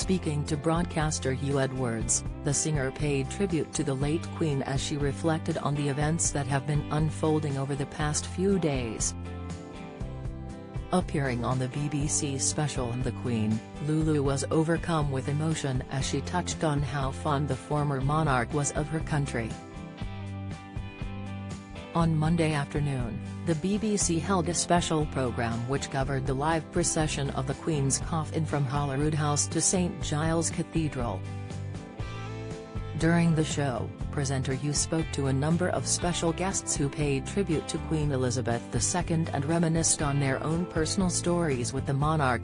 Speaking to broadcaster Hugh Edwards, the singer paid tribute to the late Queen as she reflected on the events that have been unfolding over the past few days. Appearing on the BBC special The Queen, Lulu was overcome with emotion as she touched on how fond the former monarch was of her country. On Monday afternoon, the BBC held a special programme which covered the live procession of the Queen's coffin from Holyrood House to St Giles Cathedral. During the show, presenter Hugh spoke to a number of special guests who paid tribute to Queen Elizabeth II and reminisced on their own personal stories with the monarch.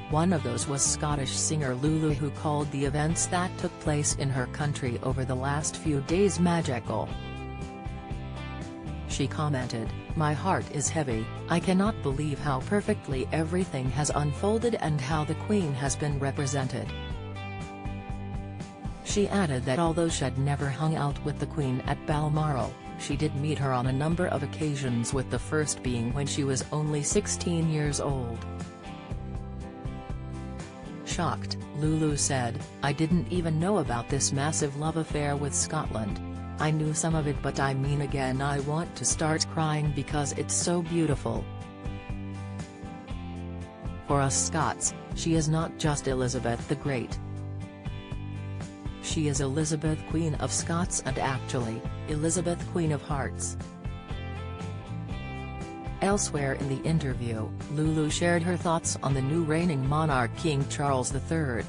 One of those was Scottish singer Lulu, who called the events that took place in her country over the last few days magical. She commented, "My heart is heavy, I cannot believe how perfectly everything has unfolded and how the Queen has been represented." She added that although she'd never hung out with the Queen at Balmoral, she did meet her on a number of occasions, with the first being when she was only 16 years old. Shocked, Lulu said, "I didn't even know about this massive love affair with Scotland. I knew some of it, but I mean, again, I want to start crying because it's so beautiful." For us Scots, she is not just Elizabeth the Great. She is Elizabeth, Queen of Scots, and actually, Elizabeth, Queen of Hearts. Elsewhere in the interview, Lulu shared her thoughts on the new reigning monarch King Charles III.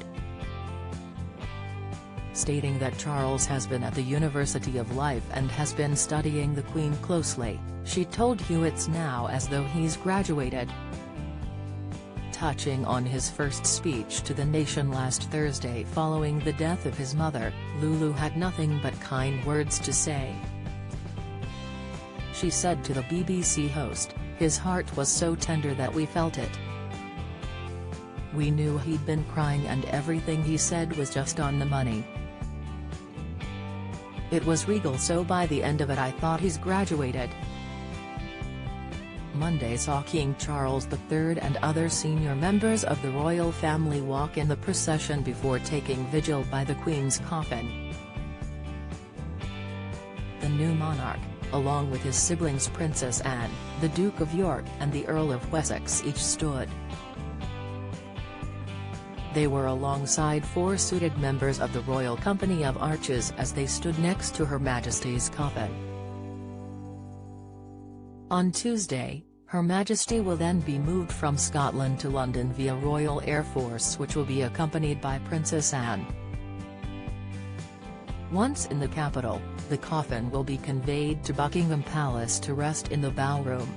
Stating that Charles has been at the University of Life and has been studying the Queen closely, she told Hugh it's now as though he's graduated. Touching on his first speech to the nation last Thursday following the death of his mother, Lulu had nothing but kind words to say. She said to the BBC host, "His heart was so tender that we felt it. We knew he'd been crying and everything he said was just on the money. It was regal, so by the end of it I thought he's graduated." Monday saw King Charles III and other senior members of the royal family walk in the procession before taking vigil by the Queen's coffin. The new monarch, along with his siblings Princess Anne, the Duke of York and the Earl of Wessex, each stood. They were alongside four suited members of the Royal Company of Arches as they stood next to Her Majesty's coffin. On Tuesday, Her Majesty will then be moved from Scotland to London via Royal Air Force, which will be accompanied by Princess Anne. Once in the capital, the coffin will be conveyed to Buckingham Palace to rest in the ballroom.